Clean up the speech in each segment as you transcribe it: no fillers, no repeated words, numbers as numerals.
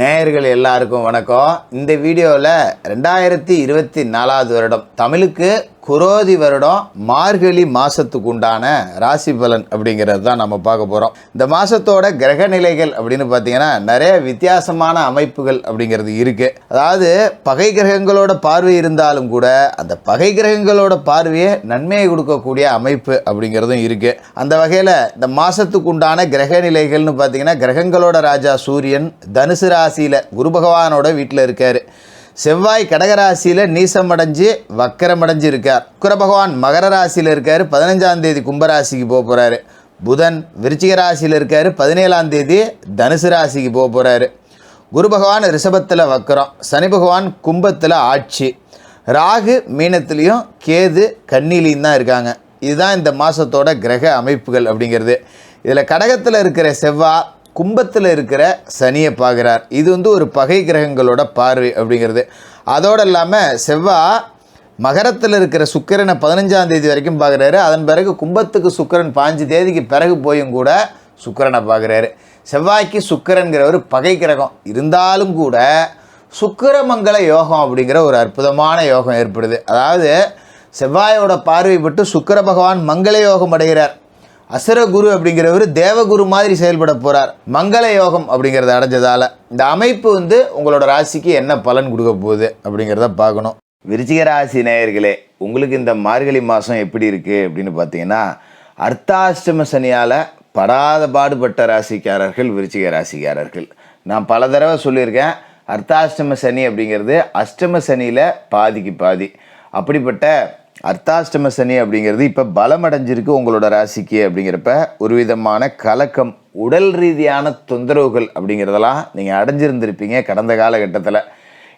நேயர்கள் எல்லாருக்கும் வணக்கம். இந்த வீடியோவில் 2024 வருடம் தமிழுக்கு குரோதி வருடம் மார்கழி மாதத்துக்கு உண்டான ராசி பலன் அப்படிங்கிறது தான் நம்ம பார்க்க போகிறோம். இந்த மாதத்தோட கிரக நிலைகள் அப்படின்னு பார்த்தீங்கன்னா நிறைய வித்தியாசமான அமைப்புகள் அப்படிங்கிறது இருக்குது. அதாவது பகை கிரகங்களோட பார்வை இருந்தாலும் கூட அந்த பகை கிரகங்களோட பார்வையை நன்மையை கொடுக்கக்கூடிய அமைப்பு அப்படிங்கிறதும் இருக்குது. அந்த வகையில் இந்த மாதத்துக்கு உண்டான கிரக நிலைகள்னு பார்த்தீங்கன்னா கிரகங்களோட ராஜா சூரியன் தனுசு ராசியில் குரு பகவானோட வீட்டில் இருக்கார். செவ்வாய் கடகராசியில் நீசமடைஞ்சு வக்கரமடைஞ்சு இருக்கார். சுக்கிர பகவான் மகர ராசியில் இருக்கார். 15ஆம் தேதி கும்பராசிக்கு போக போகிறாரு. புதன் விருச்சிக ராசியில் இருக்கார். 17ஆம் தேதி தனுசு ராசிக்கு போக போகிறாரு. குரு பகவான் ரிஷபத்தில் வக்கரம். சனி பகவான் கும்பத்தில் ஆட்சி. ராகு மீனத்துலேயும் கேது கன்னிலையும் தான் இருக்காங்க. இதுதான் இந்த மாதத்தோட கிரக அமைப்புகள் அப்படிங்கிறது. இதில் கடகத்தில் இருக்கிற செவ்வாய் கும்பத்தில் இருக்கிற சனியை பார்க்குறார். இது ஒரு பகை கிரகங்களோட பார்வை அப்படிங்கிறது. அதோடு இல்லாமல் செவ்வாய் மகரத்தில் இருக்கிற சுக்கிரனை 15ஆம் தேதி வரைக்கும் பார்க்குறாரு. அதன் பிறகு கும்பத்துக்கு சுக்கிரன் 5 தேதிக்கு பிறகு போயும் கூட சுக்கிரனை பார்க்குறாரு. செவ்வாய்க்கு சுக்கிரன்கிறவர் பகை கிரகம் இருந்தாலும் கூட சுக்கிரமங்கல யோகம் அப்படிங்கிற ஒரு அற்புதமான யோகம் ஏற்படுது. அதாவது செவ்வாயோட பார்வை பட்டு சுக்கிர பகவான் மங்கள யோகம் அடைகிறார். அசுரகுரு அப்படிங்கிறவர் தேவகுரு மாதிரி செயல்பட போகிறார். மங்கள யோகம் அப்படிங்கிறத அடைஞ்சதால் இந்த அமைப்பு உங்களோட ராசிக்கு என்ன பலன் கொடுக்க போகுது அப்படிங்கிறத பார்க்கணும். விருச்சிக ராசி நேயர்களே, உங்களுக்கு இந்த மார்கழி மாதம் எப்படி இருக்குது அப்படின்னு பார்த்தீங்கன்னா, அர்த்தாஷ்டம சனியால் படாத பாடுபட்ட ராசிக்காரர்கள் விருச்சிக ராசிக்காரர்கள். நான் பல தடவை சொல்லியிருக்கேன், அர்த்தாஷ்டம சனி அப்படிங்கிறது அஷ்டம சனியில் பாதிக்கு பாதி. அப்படிப்பட்ட அர்த்தாஷ்டம சனி அப்படிங்கிறது இப்போ பலமடைஞ்சிருக்கு உங்களோட ராசிக்கு. அப்படிங்கிறப்ப ஒரு விதமான கலக்கம், உடல் ரீதியான தொந்தரவுகள் அப்படிங்கிறதெல்லாம் நீங்கள் அடைஞ்சிருந்திருப்பீங்க கடந்த காலகட்டத்தில்.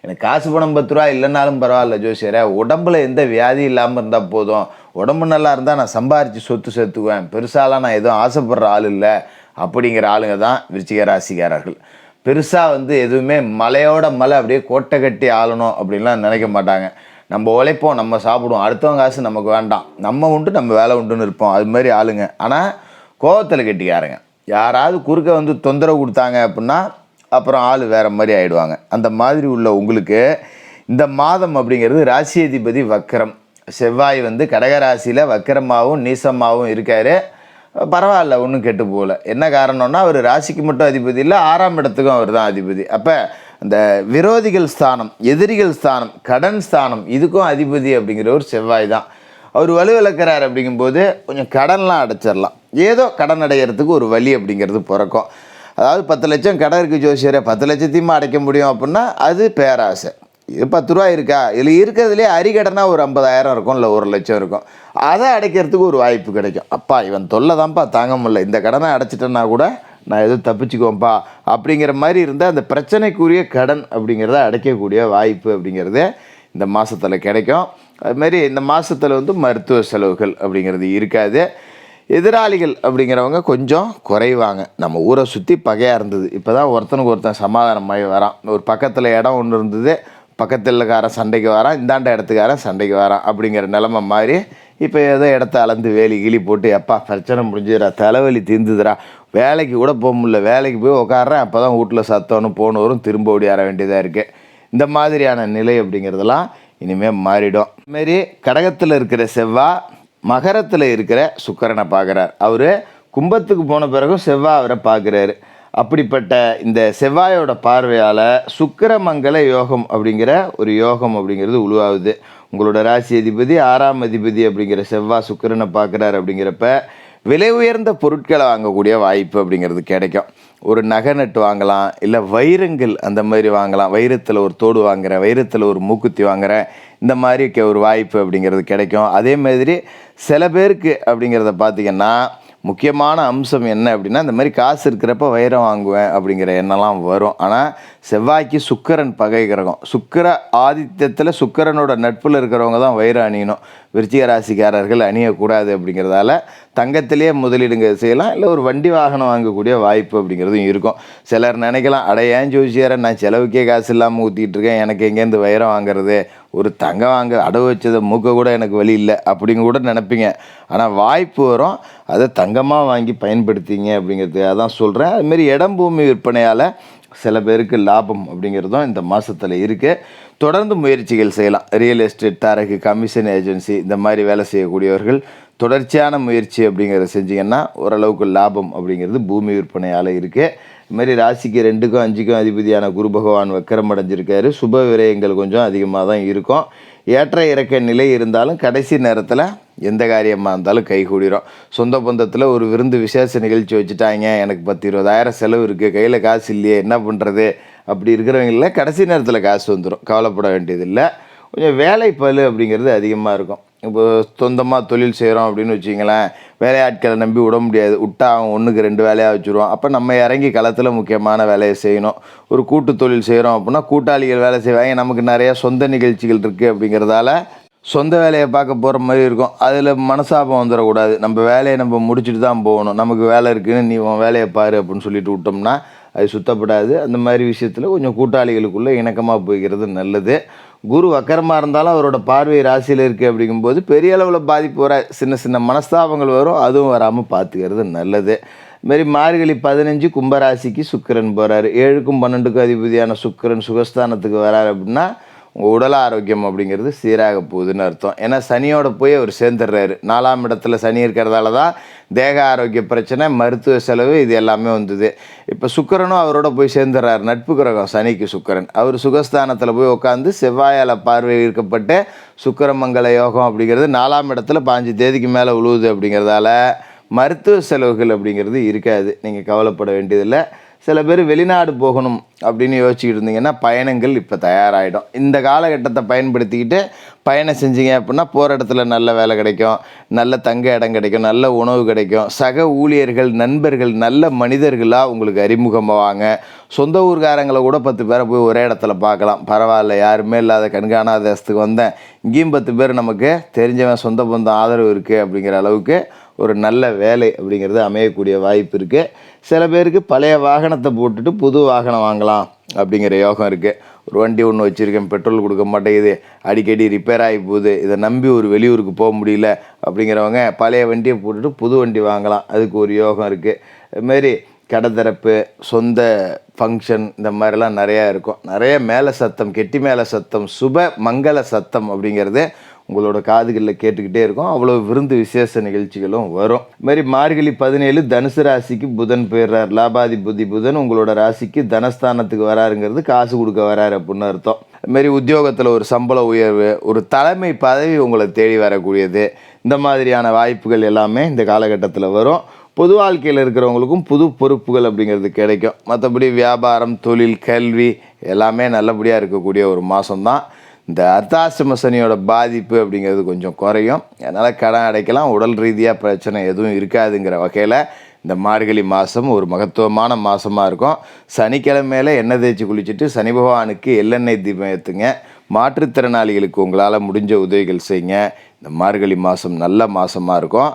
எனக்கு காசு பணம் 10 ரூபா இல்லைனாலும் பரவாயில்ல ஜோசியரை, உடம்புல எந்த வியாதி இல்லாமல் இருந்தால் போதும், உடம்பு நல்லா இருந்தால் நான் சம்பாரித்து சொத்து சேர்த்துக்குவேன், பெருசாலாம் நான் எதுவும் ஆசைப்படுற ஆள் இல்லை அப்படிங்கிற ஆளுங்க தான் விருச்சிக ராசிக்காரர்கள். பெருசாக எதுவுமே மலையோட மலை அப்படியே கோட்டை கட்டி ஆளணும் அப்படின்லாம் நினைக்க மாட்டாங்க. நம்ம உழைப்போம், நம்ம சாப்பிடுவோம், அடுத்தவங்க காசு நமக்கு வேண்டாம், நம்ம உண்டு நம்ம வேலை உண்டுன்னு இருப்போம், அது மாதிரி ஆளுங்க. ஆனால் கோவத்தில் கட்டிக்காருங்க. யாராவது குறுக்க தொந்தரவு கொடுத்தாங்க அப்படின்னா அப்புறம் ஆள் வேறு மாதிரி ஆகிடுவாங்க. அந்த மாதிரி உள்ள உங்களுக்கு இந்த மாதம் அப்படிங்கிறது ராசி அதிபதி வக்கரம். செவ்வாய் கடகராசியில் வக்கரமாகவும் நீசமாகவும் இருக்கார். பரவாயில்ல, ஒன்றும் கெட்டு போகல. என்ன காரணம்னா அவர் ராசிக்கு மட்டும் அதிபதி இல்லை, 6ஆம் இடத்துக்கும் அவர் தான் அதிபதி. அப்போ அந்த விரோதிகள் ஸ்தானம், எதிரிகள் ஸ்தானம், கடன் ஸ்தானம் இதுக்கும் அதிபதி அப்படிங்கிற ஒரு செவ்வாய் தான். அவர் வலுவிழக்கிறார். அப்படிங்கும்போது கொஞ்சம் கடன்லாம் அடைச்சிடலாம். ஏதோ கடன் அடைகிறதுக்கு ஒரு வழி அப்படிங்கிறது பிறக்கும். அதாவது 10 லட்சம் கடன் இருக்குது ஜோசியரை, 10 லட்சத்தையுமா அடைக்க முடியும் அப்படின்னா அது பேராசை. இது 10 ரூபா இருக்கா, இதில் இருக்கிறதுலே அரிகடனாக ஒரு 50,000 இருக்கும், இல்லை 1 லட்சம் இருக்கும். அதை அடைக்கிறதுக்கு ஒரு வாய்ப்பு கிடைக்கும். அப்பா இவன் தொல்லை தான்ப்பா தாங்க முடியல, இந்த கடனை அடைச்சிட்டேன்னா கூட நான் எதுவும் தப்பிச்சுக்குவோம்ப்பா அப்படிங்கிற மாதிரி இருந்தால் அந்த பிரச்சனைக்குரிய கடன் அப்படிங்கிறத அடைக்கக்கூடிய வாய்ப்பு அப்படிங்கிறது இந்த மாதத்தில் கிடைக்கும். அதுமாரி இந்த மாதத்தில் மருத்துவ செலவுகள் அப்படிங்கிறது இருக்காது. எதிராளிகள் அப்படிங்கிறவங்க கொஞ்சம் குறைவாங்க. நம்ம ஊரை சுற்றி பகையாக இருந்தது, இப்போ தான் ஒருத்தனுக்கு ஒருத்தன் சமாதானமாகி வரான். ஒரு பக்கத்தில் இடம் ஒன்று இருந்தது, பக்கத்துலக்காரன் சண்டைக்கு வரான், இந்தாண்ட இடத்துக்காரன் சண்டைக்கு வரான் அப்படிங்கிற நிலமை மாதிரி இப்போ ஏதோ இடத்த அளந்து வேலி கிளி போட்டு எப்பா பிரச்சனை முடிஞ்சுதுரா, தலைவலி தீர்ந்துதுரா, வேலைக்கு கூட போக முடியல, வேலைக்கு போய் உட்காடுறேன், அப்போ தான் வீட்டில் சத்தம்னு போனவரும் திரும்ப ஓடியார வேண்டியதாக இருக்குது. இந்த மாதிரியான நிலை அப்படிங்கிறதெல்லாம் இனிமேல் மாறிடும். இதுமாரி கடகத்தில் இருக்கிற செவ்வாய் மகரத்தில் இருக்கிற சுக்கிரனை பார்க்குறார். அவர் கும்பத்துக்கு போன பிறகும் செவ்வாய் அவரை பார்க்குறாரு. அப்படிப்பட்ட இந்த செவ்வாயோட பார்வையால் சுக்கிரமங்கல யோகம் அப்படிங்கிற ஒரு யோகம் அப்படிங்கிறது உருவாகுது. உங்களோட ராசி அதிபதி 6ஆம் அதிபதி அப்படிங்கிற செவ்வாய் சுக்கிரனை பார்க்குறாரு. அப்படிங்கிறப்ப விலை உயர்ந்த பொருட்களை வாங்கக்கூடிய வாய்ப்பு அப்படிங்கிறது கிடைக்கும். ஒரு நகை நட்டு வாங்கலாம், இல்லை வைரங்கள் அந்த மாதிரி வாங்கலாம். வைரத்தில் ஒரு தோடு வாங்குகிறேன், வைரத்தில் ஒரு மூக்குத்தி வாங்குகிறேன், இந்த மாதிரி ஒரு வாய்ப்பு அப்படிங்கிறது கிடைக்கும். அதே மாதிரி சில பேருக்கு அப்படிங்கிறத பார்த்திங்கன்னா முக்கியமான அம்சம் என்ன அப்படின்னா, இந்த மாதிரி காசு இருக்கிறப்ப வைரம் வாங்குவேன் அப்படிங்கிற எண்ணெல்லாம் வரும். ஆனால் செவ்வாய்க்கு சுக்கிரன் பகை கிரகம். சுக்கிர ஆதித்யத்தில் சுக்கிரனோட நட்பில் இருக்கிறவங்க தான் வைரம் அணியணும். விருச்சிக ராசிக்காரர்கள் அணியக்கூடாது. அப்படிங்கிறதால தங்கத்திலேயே முதலீடுங்க செய்யலாம், இல்லை ஒரு வண்டி வாகனம் வாங்கக்கூடிய வாய்ப்பு அப்படிங்கிறதும் இருக்கும். சிலர் நினைக்கலாம், ஏன் ஜோசியரை நான் செலவுக்கே காசு இல்லாமல் ஊற்றிக்கிட்டு இருக்கேன், எனக்கு எங்கேருந்து வைரம் வாங்குறது, ஒரு தங்கம் வாங்க அடவு வச்சதை மூக்க கூட எனக்கு வழி இல்லை அப்படிங்க கூட நினைப்பீங்க. ஆனால் வாய்ப்பு வரும், அதை தங்கமாக வாங்கி பயன்படுத்திங்க அப்படிங்கிறதுக்காக தான் சொல்கிறேன். அதுமாரி இடம் பூமி விற்பனையால் சில பேருக்கு லாபம் அப்படிங்கிறதும் இந்த மாதத்தில் இருக்குது. தொடர்ந்து முயற்சிகள் செய்யலாம். ரியல் எஸ்டேட், தரகு, கமிஷன் ஏஜென்சி இந்த மாதிரி வேலை செய்யக்கூடியவர்கள் தொடர்ச்சியான முயற்சி அப்படிங்கிறத செஞ்சிங்கன்னா ஓரளவுக்கு லாபம் அப்படிங்கிறது பூமி விற்பனையால் இருக்குது. இதுமாரி ராசிக்கு 2க்கும் 5க்கும் அதிபதியான குரு பகவான் வக்கரம் அடைஞ்சிருக்காரு. சுப விரயங்கள் கொஞ்சம் அதிகமாக தான் இருக்கும். ஏற்ற இறக்க நிலை இருந்தாலும் கடைசி நேரத்தில் எந்த காரியமாக இருந்தாலும் கைகூடிரும். சொந்த பந்தத்தில் ஒரு விருந்து விசேஷ நிகழ்ச்சி வச்சுட்டாங்க, எனக்கு 10-20,000 செலவு இருக்குது, கையில் காசு இல்லையே என்ன பண்ணுறது அப்படி இருக்கிறவங்கள கடைசி நேரத்தில் காசு வந்துடும். கவலைப்பட வேண்டியதில்லை. கொஞ்சம் வேலை பளு அப்படிங்கிறது அதிகமாக இருக்கும். இப்போ சொந்தமாக தொழில் செய்கிறோம் அப்படின்னு வச்சிங்களேன், வேலையாட்களை நம்பி விட முடியாது. விட்டா அவன் 1க்கு 2 வேலையாக வச்சுருவான். அப்போ நம்ம இறங்கி களத்தில் முக்கியமான வேலையை செய்யணும். ஒரு கூட்டு தொழில் செய்கிறோம் அப்படின்னா கூட்டாளிகள் வேலை செய்வாங்க. நமக்கு நிறையா சொந்த நிகழ்ச்சிகள் இருக்குது அப்படிங்கிறதால சொந்த வேலையை பார்க்க போகிற மாதிரி இருக்கும். அதில் மனசாபம் வந்துடக்கூடாது. நம்ம வேலையை நம்ம முடிச்சுட்டு தான் போகணும். நமக்கு வேலை இருக்குதுன்னு நீ உன் வேலையை பாரு அப்படின்னு சொல்லிட்டு விட்டோம்னா அது சுத்தப்படாது. அந்த மாதிரி விஷயத்தில் கொஞ்சம் கூட்டாளிகளுக்குள்ளே இணக்கமாக போய்க்கிறது நல்லது. குரு வக்கரமாக இருந்தாலும் அவரோட பார்வை ராசியில் இருக்குது அப்படிங்கும்போது பெரிய அளவில் பாதிப்பு வர சின்ன சின்ன மனஸ்தாபங்கள் வரும். அதுவும் வராமல் பார்த்துக்கிறது நல்லது. இதுமாரி மார்கழி 15 கும்பராசிக்கு சுக்கிரன் போகிறாரு. 7க்கும் 12க்கும் அதிபதியான சுக்கிரன் சுகஸ்தானத்துக்கு வராரு அப்படின்னா உங்கள் உடல் ஆரோக்கியம் அப்படிங்கிறது சீராக போகுதுன்னு அர்த்தம். ஏன்னா சனியோட போய் அவர் சேர்ந்துடுறாரு. 4ஆம் இடத்துல சனி இருக்கிறதால தான் தேக ஆரோக்கிய பிரச்சனை, மருத்துவ செலவு இது எல்லாமே வந்தது. இப்போ சுக்கிரனும் அவரோட போய் சேர்ந்துடுறாரு. நட்பு கிரகம் சனிக்கு சுக்கிரன். அவர் சுகஸ்தானத்தில் போய் உட்காந்து செவ்வாயால் பார்வை ஈர்க்கப்பட்டு சுக்கிரமங்கல யோகம் அப்படிங்கிறது 4ஆம் இடத்துல 5 தேதிக்கு மேலே உழுவுது. அப்படிங்கிறதால மருத்துவ செலவுகள் அப்படிங்கிறது இருக்காது. நீங்கள் கவலைப்பட வேண்டியதில்லை. சில பேர் வெளிநாடு போகணும் அப்படின்னு யோசிச்சுக்கிட்டு இருந்தீங்கன்னா பயணங்கள் இப்போ தயாராகிடும். இந்த காலகட்டத்தை பயன்படுத்திக்கிட்டு பயணம் செஞ்சீங்க அப்படின்னா போகிற இடத்துல நல்ல வேலை கிடைக்கும், நல்ல தங்க இடம் கிடைக்கும், நல்ல உணவு கிடைக்கும், சக ஊழியர்கள், நண்பர்கள், நல்ல மனிதர்களாக உங்களுக்கு அறிமுகமாவாங்க. சொந்த ஊர்காரங்களை கூட 10 பேரை போய் ஒரே இடத்துல பார்க்கலாம். பரவாயில்ல, யாருமே இல்லாத கண்காணாத தேசத்துக்கு வந்தேன், இங்கேயும் 10 பேர் நமக்கு தெரிஞ்சவன் சொந்த பந்தம் ஆதரவு இருக்குது அப்படிங்கிற அளவுக்கு ஒரு நல்ல வேலை அப்படிங்கிறது அமையக்கூடிய வாய்ப்பு இருக்குது. சில பேருக்கு பழைய வாகனத்தை போட்டுட்டு புது வாகனம் வாங்கலாம் அப்படிங்கிற யோகம் இருக்குது. ஒரு வண்டி ஒன்று வச்சுருக்கேன், பெட்ரோல் கொடுக்க மாட்டேங்குது, அடிக்கடி ரிப்பேர் ஆகி போகுது, இதை நம்பி ஒரு வெளியூருக்கு போக முடியல அப்படிங்கிறவங்க பழைய வண்டியை போட்டுட்டு புது வண்டி வாங்கலாம். அதுக்கு ஒரு யோகம் இருக்குது. இதுமாரி கடை திறப்பு, சொந்த ஃபங்க்ஷன் இந்த மாதிரிலாம் நிறையா இருக்கும். நிறைய மேலே சத்தம், கெட்டி மேலே சத்தம், சுப மங்கள சத்தம் அப்படிங்கிறது உங்களோட காதுகளில் கேட்டுக்கிட்டே இருக்கும். அவ்வளோ விருந்து விசேஷ நிகழ்ச்சிகளும் வரும். இதுமாரி மார்கழி 17 தனுசு ராசிக்கு புதன் போயிடுறார். லாபாதிபதி புதன் உங்களோட ராசிக்கு தனஸ்தானத்துக்கு வராருங்கிறது காசு கொடுக்க வராரு அப்படின்னு அர்த்தம். இதுமாரி உத்தியோகத்தில் ஒரு சம்பள உயர்வு, ஒரு தலைமை பதவி உங்களை தேடி வரக்கூடியது, இந்த மாதிரியான வாய்ப்புகள் எல்லாமே இந்த காலகட்டத்தில் வரும். பொது வாழ்க்கையில் இருக்கிறவங்களுக்கும் புது பொறுப்புகள் அப்படிங்கிறது கிடைக்கும். மற்றபடி வியாபாரம், தொழில், கல்வி எல்லாமே நல்லபடியாக இருக்கக்கூடிய ஒரு மாதம்தான். இந்த அர்த்தாசிரம சனியோட பாதிப்பு அப்படிங்கிறது கொஞ்சம் குறையும். அதனால் கடன் அடைக்கலாம். உடல் ரீதியாக பிரச்சனை எதுவும் இருக்காதுங்கிற வகையில் இந்த மார்கழி மாதம் ஒரு மகத்துவமான மாதமாக இருக்கும். சனிக்கிழமையில் எண்ணெய் தேய்ச்சி குளிச்சுட்டு சனி பகவானுக்கு எள்ளெண்ணெய் தீபம் ஏற்றுங்க. மாற்றுத்திறனாளிகளுக்கு உங்களால் முடிஞ்ச உதவிகள் செய்யுங்க. இந்த மார்கழி மாதம் நல்ல மாதமாக இருக்கும்.